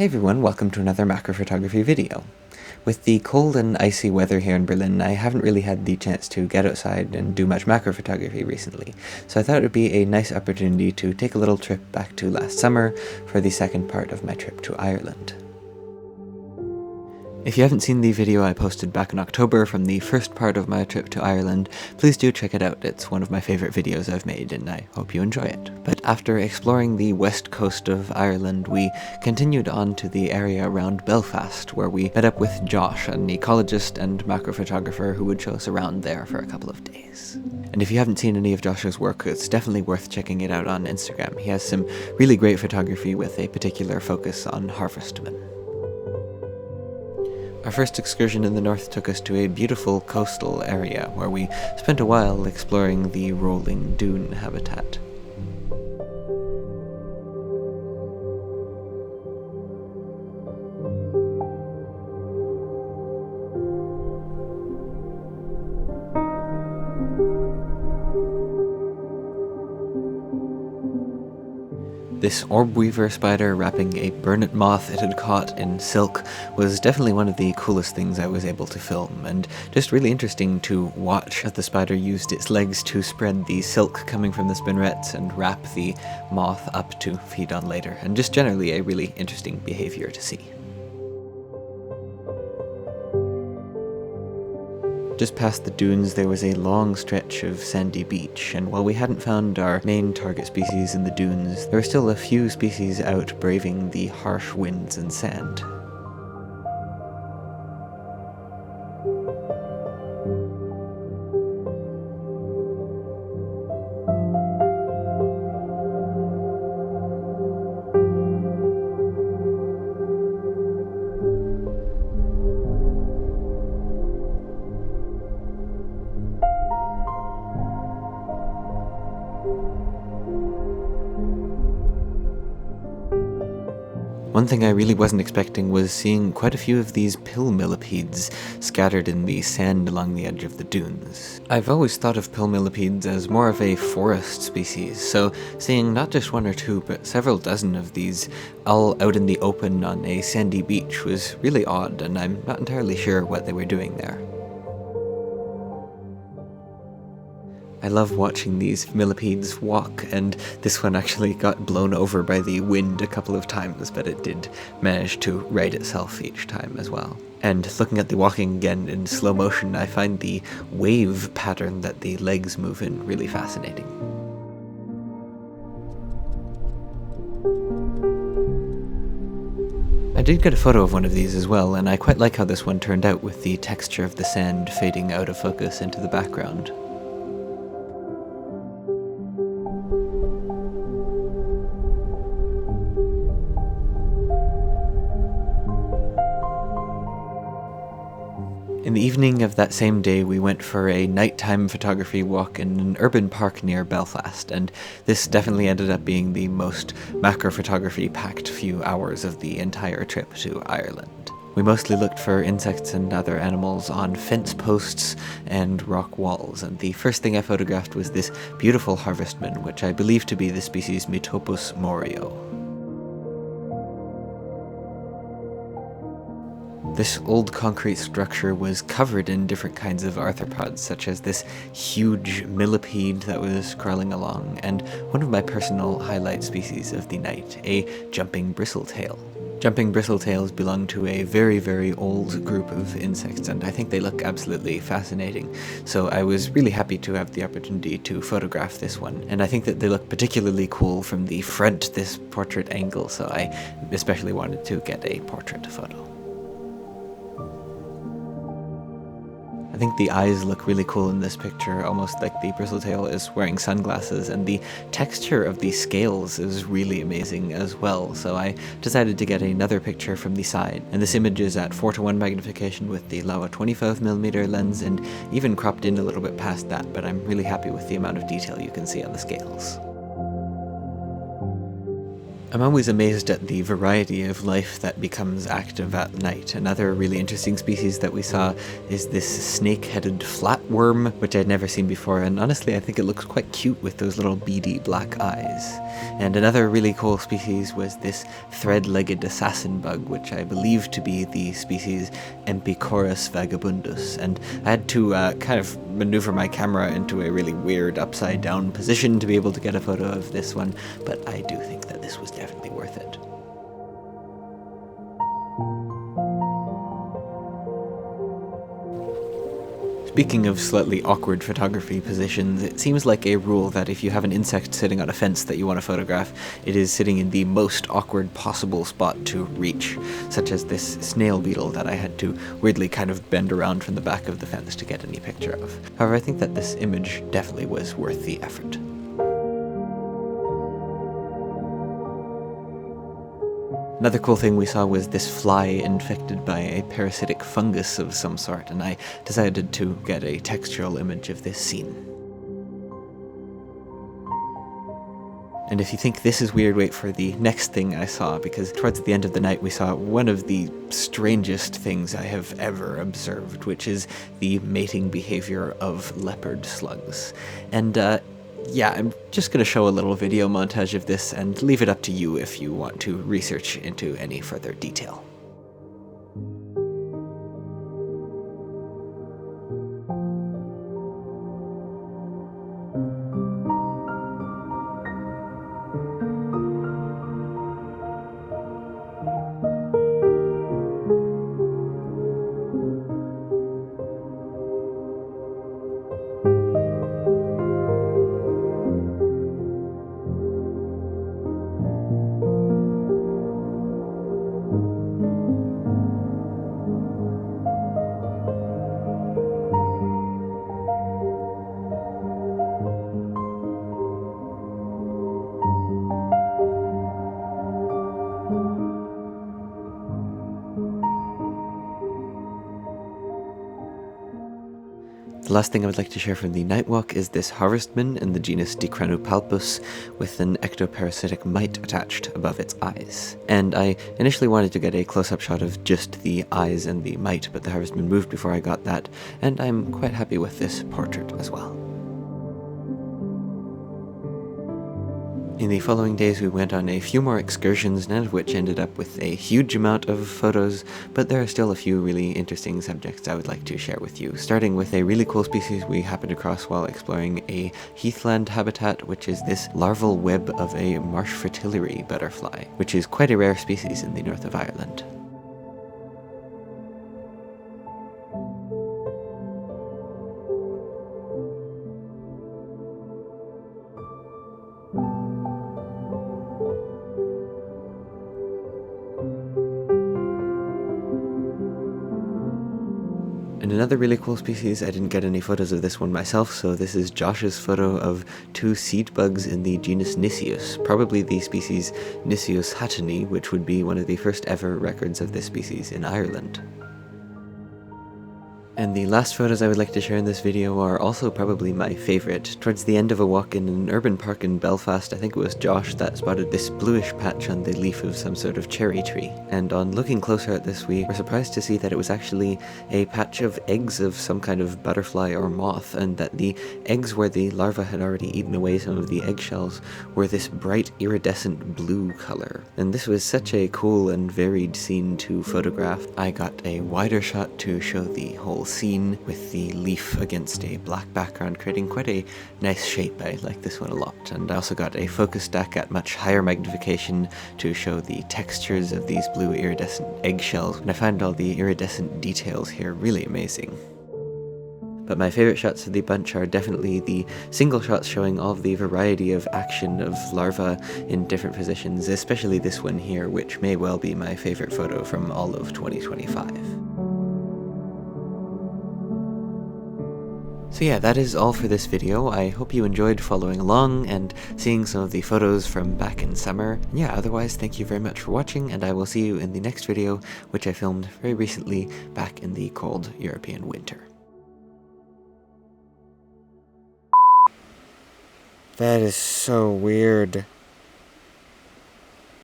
Hey everyone, welcome to another macro photography video. With the cold and icy weather here in Berlin, I haven't really had the chance to get outside and do much macro photography recently, so I thought it would be a nice opportunity to take a little trip back to last summer for the second part of my trip to Ireland. If you haven't seen the video I posted back in October from the first part of my trip to Ireland, please do check it out. It's one of my favourite videos I've made and I hope you enjoy it. But after exploring the west coast of Ireland, we continued on to the area around Belfast, where we met up with Josh, an ecologist and macro photographer who would show us around there for a couple of days. And if you haven't seen any of Josh's work, it's definitely worth checking it out on Instagram. He has some really great photography with a particular focus on harvestmen. Our first excursion in the north took us to a beautiful coastal area where we spent a while exploring the rolling dune habitat. This orb weaver spider wrapping a burnet moth it had caught in silk was definitely one of the coolest things I was able to film, and just really interesting to watch as the spider used its legs to spread the silk coming from the spinnerets and wrap the moth up to feed on later, and just generally a really interesting behavior to see. Just past the dunes there was a long stretch of sandy beach, and while we hadn't found our main target species in the dunes, there were still a few species out braving the harsh winds and sand. One thing I really wasn't expecting was seeing quite a few of these pill millipedes scattered in the sand along the edge of the dunes. I've always thought of pill millipedes as more of a forest species, so seeing not just one or two but several dozen of these all out in the open on a sandy beach was really odd, and I'm not entirely sure what they were doing there. I love watching these millipedes walk, and this one actually got blown over by the wind a couple of times, but it did manage to right itself each time as well. And looking at the walking again in slow motion, I find the wave pattern that the legs move in really fascinating. I did get a photo of one of these as well, and I quite like how this one turned out with the texture of the sand fading out of focus into the background. In the evening of that same day, we went for a nighttime photography walk in an urban park near Belfast, and this definitely ended up being the most macro photography packed few hours of the entire trip to Ireland. We mostly looked for insects and other animals on fence posts and rock walls, and the first thing I photographed was this beautiful harvestman, which I believe to be the species Metopus morio. This old concrete structure was covered in different kinds of arthropods, such as this huge millipede that was crawling along, and one of my personal highlight species of the night, a jumping bristletail. Jumping bristletails belong to a very, very old group of insects, and I think they look absolutely fascinating. So I was really happy to have the opportunity to photograph this one, and I think that they look particularly cool from the front, this portrait angle, so I especially wanted to get a portrait photo. I think the eyes look really cool in this picture, almost like the bristletail is wearing sunglasses, and the texture of the scales is really amazing as well, so I decided to get another picture from the side. And this image is at 4:1 magnification with the Laowa 25mm lens, and even cropped in a little bit past that, but I'm really happy with the amount of detail you can see on the scales. I'm always amazed at the variety of life that becomes active at night. Another really interesting species that we saw is this snake-headed flatworm, which I'd never seen before, and honestly I think it looks quite cute with those little beady black eyes. And another really cool species was this thread-legged assassin bug, which I believe to be the species Empicorus vagabundus, and I had to kind of maneuver my camera into a really weird upside-down position to be able to get a photo of this one, but I do think that this was definitely worth it. Speaking of slightly awkward photography positions, it seems like a rule that if you have an insect sitting on a fence that you want to photograph, it is sitting in the most awkward possible spot to reach, such as this snail beetle that I had to weirdly kind of bend around from the back of the fence to get any picture of. However, I think that this image definitely was worth the effort. Another cool thing we saw was this fly infected by a parasitic fungus of some sort, and I decided to get a textural image of this scene. And if you think this is weird, wait for the next thing I saw, because towards the end of the night we saw one of the strangest things I have ever observed, which is the mating behavior of leopard slugs. And yeah, I'm just going to show a little video montage of this and leave it up to you if you want to research into any further detail. The last thing I would like to share from the night walk is this harvestman in the genus Dicranopalpus with an ectoparasitic mite attached above its eyes. And I initially wanted to get a close-up shot of just the eyes and the mite, but the harvestman moved before I got that, and I'm quite happy with this portrait as well. In the following days we went on a few more excursions, none of which ended up with a huge amount of photos, but there are still a few really interesting subjects I would like to share with you, starting with a really cool species we happened across while exploring a heathland habitat, which is this larval web of a marsh fritillary butterfly, which is quite a rare species in the north of Ireland. And another really cool species, I didn't get any photos of this one myself, so this is Josh's photo of two seed bugs in the genus Nisius, probably the species Nisius hattoni, which would be one of the first ever records of this species in Ireland. And the last photos I would like to share in this video are also probably my favorite. Towards the end of a walk in an urban park in Belfast, I think it was Josh that spotted this bluish patch on the leaf of some sort of cherry tree. And on looking closer at this, we were surprised to see that it was actually a patch of eggs of some kind of butterfly or moth, and that the eggs where the larva had already eaten away some of the eggshells were this bright iridescent blue color. And this was such a cool and varied scene to photograph. I got a wider shot to show the whole scene with the leaf against a black background, creating quite a nice shape. I like this one a lot. And I also got a focus stack at much higher magnification to show the textures of these blue iridescent eggshells, and I find all the iridescent details here really amazing. But my favorite shots of the bunch are definitely the single shots showing all of the variety of action of larvae in different positions, especially this one here, which may well be my favorite photo from all of 2025. So yeah, that is all for this video. I hope you enjoyed following along and seeing some of the photos from back in summer. And yeah, otherwise, thank you very much for watching, and I will see you in the next video, which I filmed very recently back in the cold European winter. That is so weird.